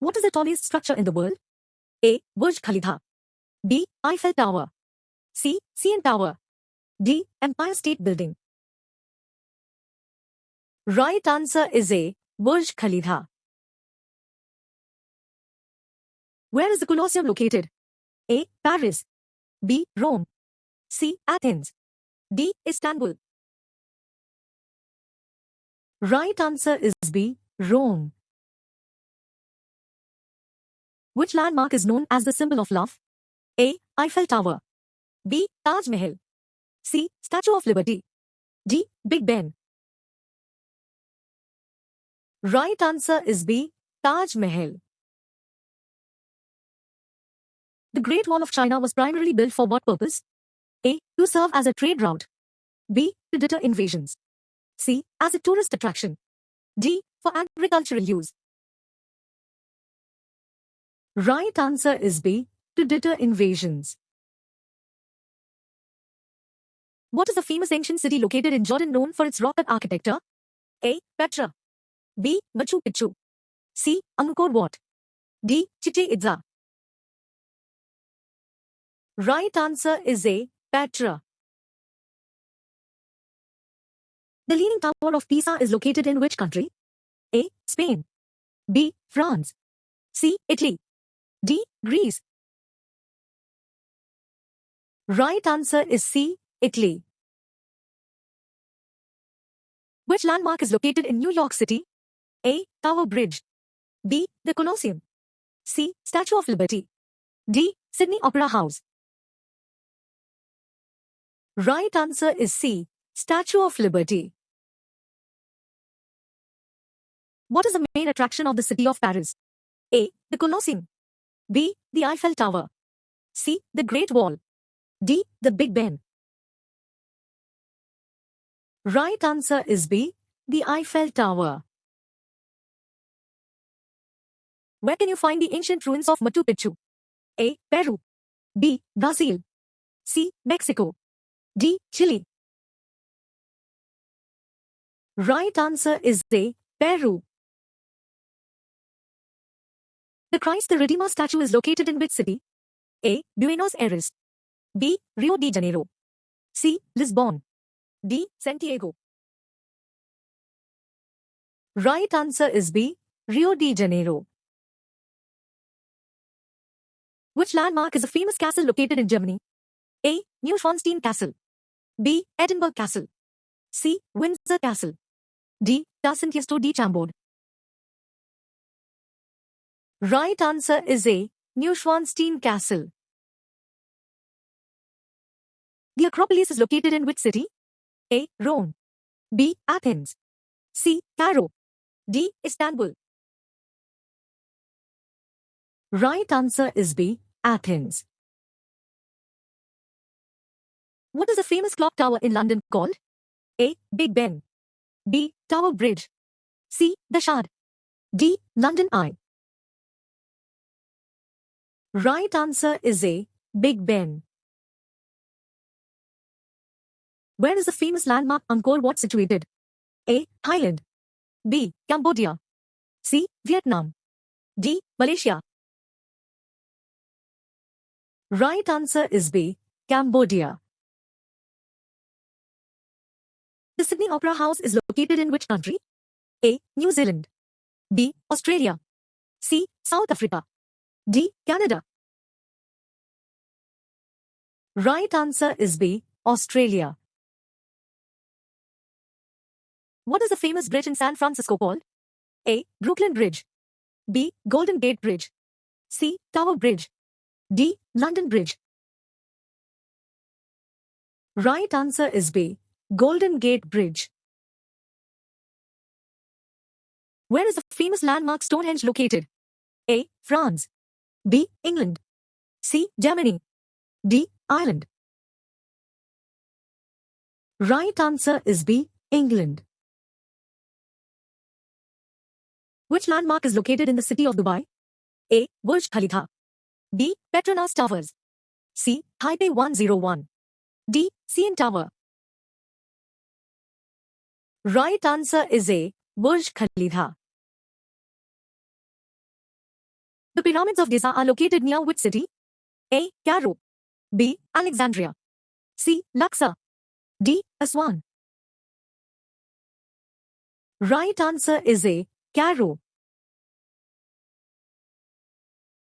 What is the tallest structure in the world? A. Burj Khalifa. B. Eiffel Tower. C. CN Tower. D. Empire State Building. Right answer is A. Burj Khalifa. Where is the Colosseum located? A. Paris. B. Rome. C. Athens. D. Istanbul. Right answer is B. Rome. Which landmark is known as the symbol of love? A. Eiffel Tower. B. Taj Mahal. C. Statue of Liberty. D. Big Ben. Right answer is B. Taj Mahal. The Great Wall of China was primarily built for what purpose? A. To serve as a trade route. B. To deter invasions. C. As a tourist attraction. D. For agricultural use. Right answer is B. To deter invasions. What is the famous ancient city located in Jordan known for its rock cut architecture? A. Petra. B. Machu Picchu. C. Angkor Wat. D. Chichen Itza. Right answer is A. Petra. The Leaning Tower of Pisa is located in which country? A. Spain. B. France. C. Italy. D. Greece. Right answer is C. Italy. Which landmark is located in New York City? A. Tower Bridge. B. The Colosseum. C. Statue of Liberty. D. Sydney Opera House. Right answer is C. Statue of Liberty. What is the main attraction of the city of Paris? A. The Colosseum. B. The Eiffel Tower. C. The Great Wall. D. The Big Ben. Right answer is B. The Eiffel Tower. Where can you find the ancient ruins of Machu Picchu? A. Peru. B. Brazil. C. Mexico. D. Chile. Right answer is A. Peru. The Christ the Redeemer statue is located in which city? A. Buenos Aires. B. Rio de Janeiro. C. Lisbon. D. Santiago. Right answer is B. Rio de Janeiro. Which landmark is a famous castle located in Germany? A. Neuschwanstein Castle. B. Edinburgh Castle. C. Windsor Castle. D. Casentiesto di Chambord. Right answer is A. Neuschwanstein Castle. The Acropolis is located in which city? A. Rome. B. Athens. C. Cairo. D. Istanbul. Right answer is B. Athens. What is the famous clock tower in London called? A. Big Ben. B. Tower Bridge. C. The Shard. D. London Eye. Right answer is A. Big Ben. Where is the famous landmark Angkor Wat situated? A. Thailand. B. Cambodia. C. Vietnam. D. Malaysia. Right answer is B. Cambodia. The Sydney Opera House is located in which country? A. New Zealand. B. Australia. C. South Africa. D. Canada. Right answer is B. Australia. What is the famous bridge in San Francisco called? A. Brooklyn Bridge. B. Golden Gate Bridge. C. Tower Bridge. D. London Bridge. Right answer is B. Golden Gate Bridge. Where is the famous landmark Stonehenge located? A. France. B. England. C. Germany. D. Ireland. Right answer is B. England. Which landmark is located in the city of Dubai? A. Burj Khalifa. B. Petronas Towers. C. Taipei 101. D. CN Tower. Right answer is A. Burj Khalifa. The pyramids of Giza are located near which city? A. Cairo. B. Alexandria. C. Luxor. D. Aswan. Right answer is A. Cairo.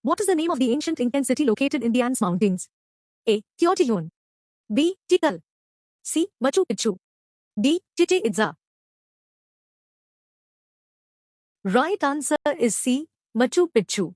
What is the name of the ancient Incan city located in the Andes Mountains? A. Teotihuacan. B. Tikal. C. Machu Picchu. D. Chichen Itza. Right answer is C. Machu Picchu.